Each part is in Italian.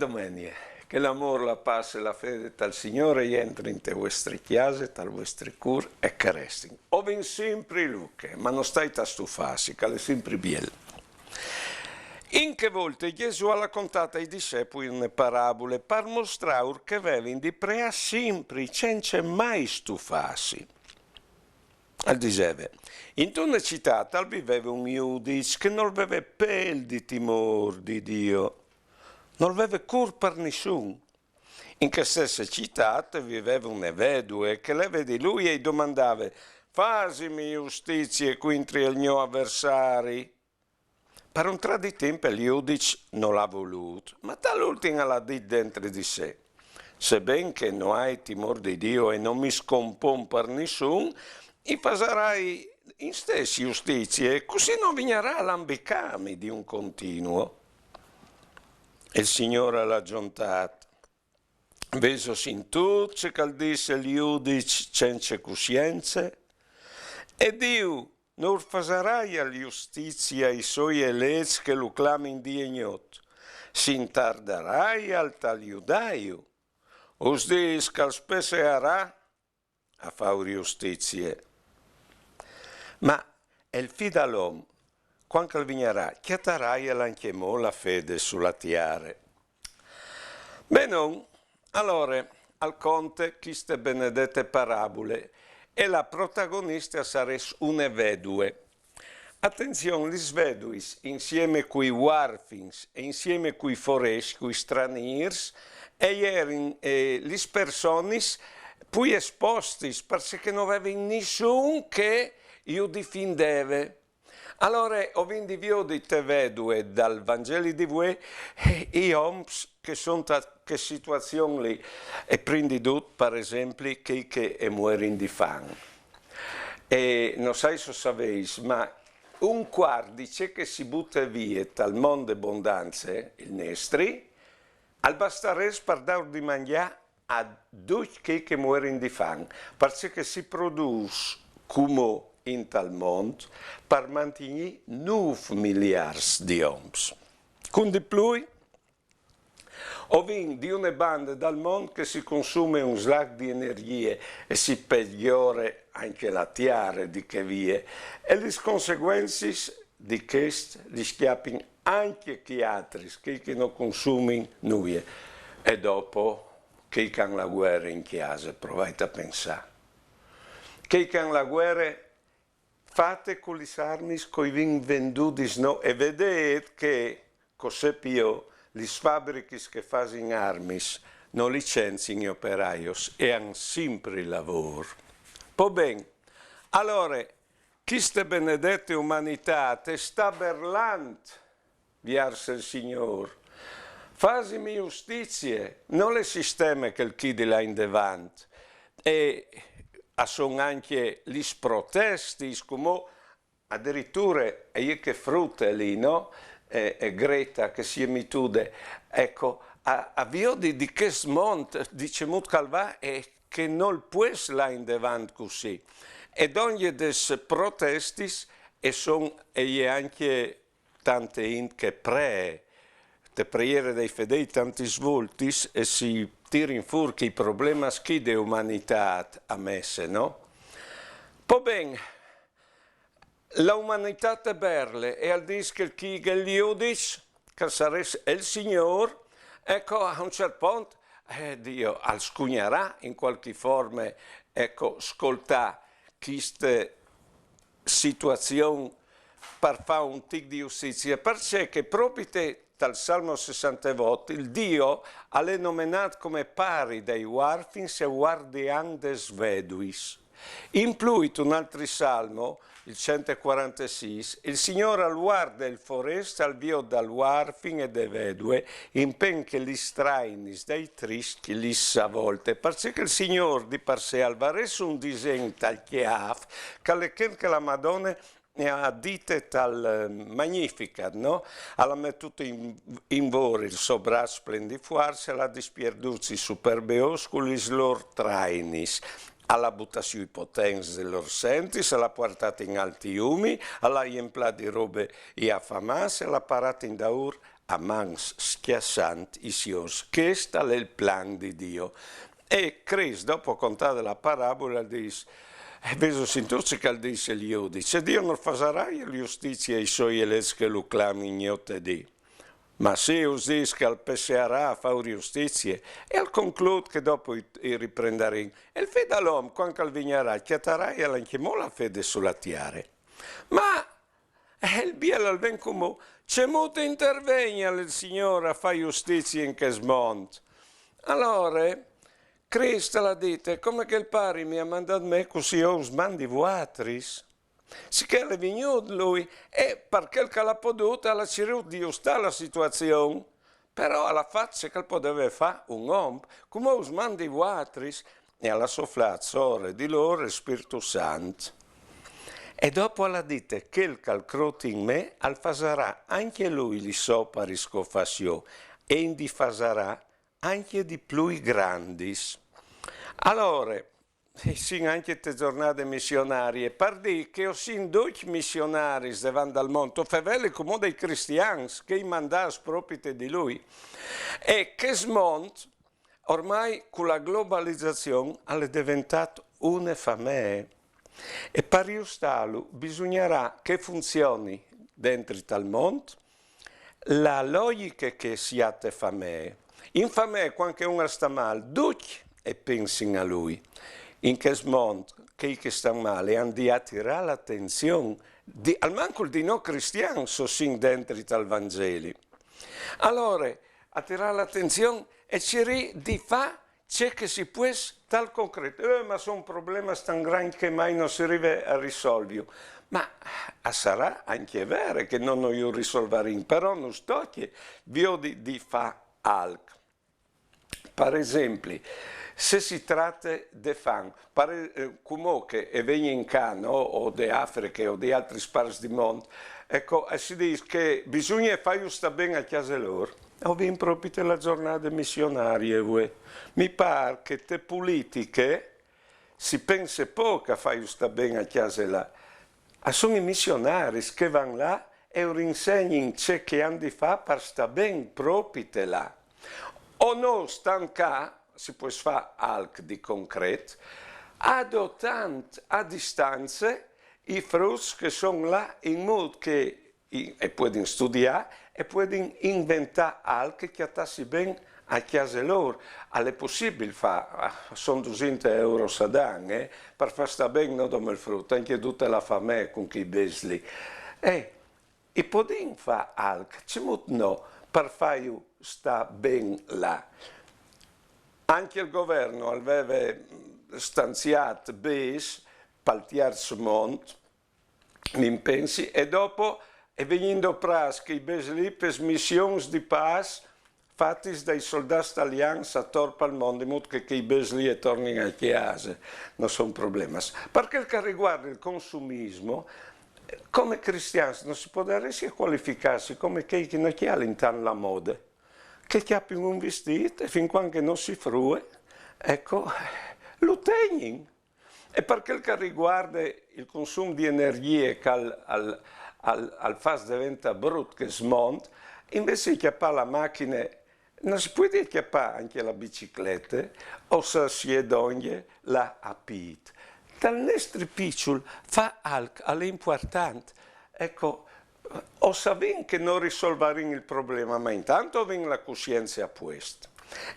domenica, che l'amore, la pace e la fede dal Signore entri in te vostre chiese, tal vostri cur e caresti. Ovin sempre Luca, ma non stai a stufarsi, che è sempre bello. In che volte Gesù ha raccontato ai discepoli una parabola per mostrare che avevano di prea sempre, senza mai stufarsi. Al diceva, in una città tal viveva un giudice che non aveva pel di timore di Dio, non aveva cur per nessuno. In che stessa città viveva una vedova che le vede lui e domandava, fasimi giustizia contro il mio avversario. Per un tratto di tempo il giudice non l'ha voluto, ma dall'ultima l'ha detto dentro di sé. Sebbene che non hai timore di Dio e non mi scompon per nessuno, e farai in stessi giustizia e così non vignerà l'ambicami di un continuo. E il Signore l'ha giuntato. Vesos in tutto che disse il giudice senza coscienza, e Dio non farai a giustizia ai suoi eletti che lo clamin di ignot, si intarderai al tal giudaio, os dis che spesserà a fare giustizia. Ma il figlio dell'uomo, quando vignerà, chiatarai e l'anchiamò la fede sulla tiare. Bene, allora, al conte, queste benedette parabole, e la protagonista sarà una vedova. Attenzione, gli vedui, insieme coi warfings e insieme coi foresti, coi stranieri, erano le persone più esposte, perché non avevano nessuno che io difendeva. Allora, ho vinto di te vedue dal Vangelo di voi e oms che sono che situazioni lì e prendi tutto, per esempio, che muoiono di fame. E non sai se sapete, ma un quarto dice che si butta via dal mondo abbondanza, il nestri, al bastare per dare di mangiare a tutti che muoiono di fame, perché si produce come in tal mondo per mantenere 9 miliardi di oms. Con di più, ho vinto di una banda dal mondo che si consuma un slag di energia e si peggiora anche la tiara di che via e le conseguenze di questo rischiappano anche chi altri che non consumano nulla e dopo che hanno la guerra in chiesa, provate a pensare. Che hanno la guerra fate con le armi che vengono venduti no? E vedete che cos'è più le fabbriche che fanno armi non licenziano gli operai e hanno sempre il lavoro. Poi bene, allora, questa benedetta umanità sta berlando verso il Signore. Fasimi giustizia, non le sistema che il chiede là in davanti. E sono anche gli protesti, come addirittura io che frutta lì, no? E Greta che si emitude, ecco, a via di che smont, dice Mut Calvà, è che non può là in davanti così. Ed ogni des protesti e sono anche tante in che te preghiere dei fedeli tanti svolti e si tirano fuori che i problemi che dell'umanità ha messo, no? Poi bene, l'umanità è bella e al disco che il giudice, che sarebbe il Signore, ecco, a un certo punto, Dio al scugnerà in qualche forma, ecco, ascoltare queste situazioni per fare un tic di giustizia, perché proprio dal Salmo 68 il Dio ha nominato come pari dei warfins e guardian des veduis. In più, un altro salmo, il 146, il Signore al guarda il foresta al vio dal warfin e de vedue, in pen che li strainis dei tristi li savolte, perché il Signore di per sé al vares un disegno tal chiaf, che la Madonna ne ha dite tal magnificat, no? Alla mettuto in vore il suo braccio splendifuarsi, alla dispierduzi superbe osculis lor trainis. alla buttato i potenzi dell'or sentis, alla portata in alti umi, alla riempita di robe e affamase, alla parata in daur a mans schiassant isios. Questo è il plan di Dio. E Cristo, dopo contare la parabola, dice, vedo sintoci che dice gli giudici, Dio non farà giustizia ai suoi eletti che lo clamino ignote di. Ma se usis che al pescerà fa giustizia, e al conclude che dopo i riprenderà, e il fede all'uomo, quando al vignerà, chiatarà e all'anchimò la fede sulla tiare. Ma il biel al ben come, c'è molto intervegna il Signore a fare giustizia in che smonte. Allora, Cristo la dite, come che il pari mi ha mandato me così io smandi vuatris? Sicché è venuto lui e perché l'ha potuto alla ciruta di sta la situazione, però alla faccia che poteva fare un uomo, come usmandi vuatris e alla sofflazzore di loro il Spirito Santo. E dopo alla dite che il calcroti in me, al fasarà anche lui li sopra scofassio e indi fasarà anche di più grandis. Allora, sì, anche te giornate missionarie, per dire che ho sin 12 missionari davanti al mondo, favelle come dei cristiani che i mandati proprio di lui, e che smont, ormai con la globalizzazione, è diventato una famiglia. E per aiutarlo bisognerà che funzioni dentro il mondo la logica che siate famiglie. In famiglia, quando uno sta male, tutti e pensino a lui. In che mondo, che stanno male, hanno di attirare l'attenzione, al manco di non cristiani, sono sin dentro il Vangelo. Allora, attirare l'attenzione e cercare di fare ciò che si può tal concreto. Ma sono problemi tan grandi che mai non si arriva a risolvere. Ma sarà anche vero che non lo risolveremo, però non sto che vi di fare altro. Per esempio, se si tratta di fan, come che viene in Cana o di Africa o di altri spazi del mondo, ecco, si dice che bisogna fare sta bene a casa loro. Ho vinto proprio la giornata missionaria, mi pare che le politiche si pensa poco a fare sta bene a casa là. Sono i missionari che vanno là e insegnano ciò che hanno di fare per stare bene proprio là. O non stanno qua, si può fare algo di concreto, adottando a distanza i frutti che sono là in modo che e possono studiare e possono inventare algo che tassi bene a casa loro. È possibile fare, sono 200 euro all'anno, per far stare bene non come il frutto, anche tutta la famiglia con chi besli. E possono fare algo, c'è molto no, per fare stare bene là. Anche il governo aveva stanziato BES per il terzo mondo, mi pensi, e dopo è venuto preso che i BES lì per missioni di pace fatte dai soldati italiani attorno al mondo, in modo che i BES lì tornino a casa, non sono problemi. Perché che riguarda il consumismo, come cristiani non si può dare a qualificarsi come chi non ha all'interno della moda, che chiappino un vestito e fin quando non si frue, ecco, lo tengono. E perché che riguarda il consumo di energie che al fas diventa brutto, che smonta, invece di chiappare la macchina, non si può dire chiappare anche la bicicletta, o se si è donne la apit. Dal nostro piccolo fa algo all'importante. Ecco, o sapendo che non risolveremo il problema, ma intanto avendo la coscienza a posto.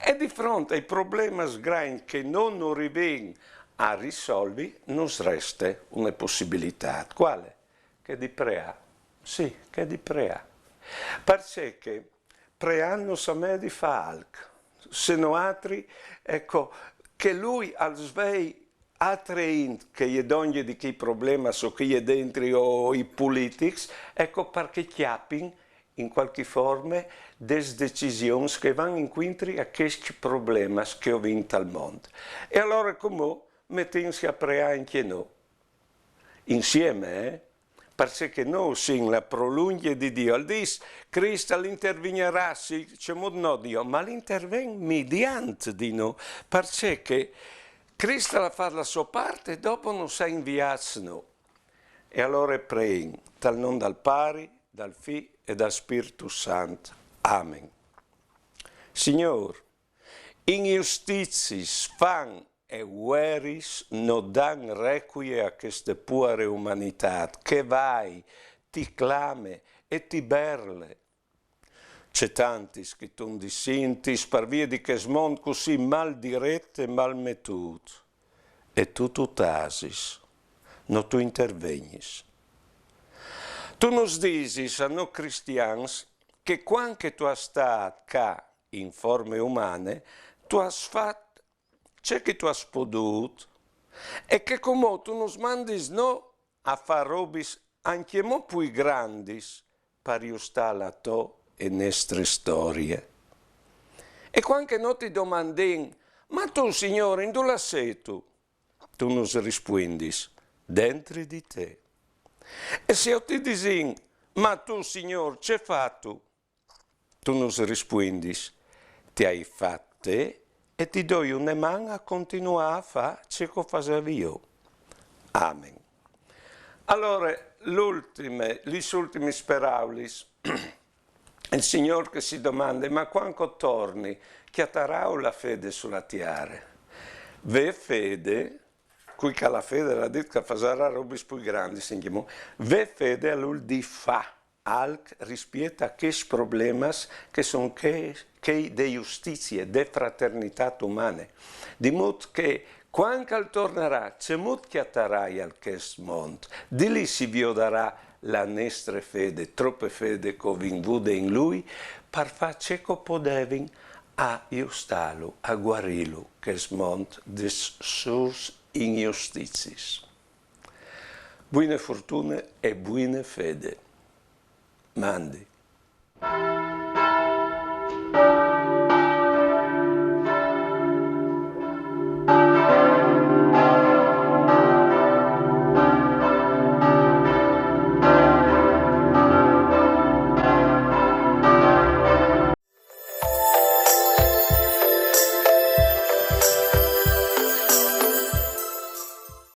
E di fronte ai problemi grandi che non arriviamo a risolvere, non resta una possibilità. Quale? Che di prea. Sì, che di prea. Perché prea non sa mai di fare algo. Se non altri, ecco, che lui al svegli attraendo che gli donne di che problema so che gli dentro o i politici, ecco perché chiappino in qualche forma delle decisioni che vanno incontro a questi problemi che ho vinto al mondo. E allora come mettiamoci a pregare anche noi, insieme, perché noi siamo la prolunga di Dio. Al dis, Cristo l'intervenerà, sì, c'è modo no Dio, ma l'interviene mediante di noi, perché Cristo la fa la sua parte e dopo non sa inviarsi. E allora preghi, dal nome dal Pari, dal Figlio e dal Spirito Santo. Amen. Signore, injustities fan e guerris no dan requie a questa pure umanità, che vai, ti clame e ti berle. C'è tanti che tu dissinti per via di che mondo così mal diretto e mal mettuto. E tu tasis, non tu intervenis. Tu nos disis a noi cristiani che quando tu hai stato qua in forme umane, tu hai fatto ciò che tu hai potuto e che come tu nos mandis no a fare robis anche mo più grandi per aiutare la tua e nostre storie. E quando noi ti domandiamo, ma tu, Signore, in dove sei tu? Tu nos rispondis, dentro di te. E se io ti dico, ma tu, Signore, c'è fatto? Tu nos rispondis, ti hai fatto te e ti do una mano a continuare a fare ciò che facevo io. Amen. Allora, gli ultimi speraulis, il Signore che si domanda, ma quando torni, chi darà la fede sulla terra? Ve fede, qui che la fede l'ha detto che farà robe più grandi, sentiamo, ve fede all'ul di fa, alc rispetto a che problemi che sono che di giustizia, di fraternità umane. Di modo che quando tornerà, c'è molto che tarai al questo mondo, di lì si vioderà la nostra fede, troppa fede che ho vinvuta in lui, per fare ciò che potevi a aiutarlo, a guarirlo, questo mondo, di sue ingiustizie. Buona fortuna e buona fede. Mandi.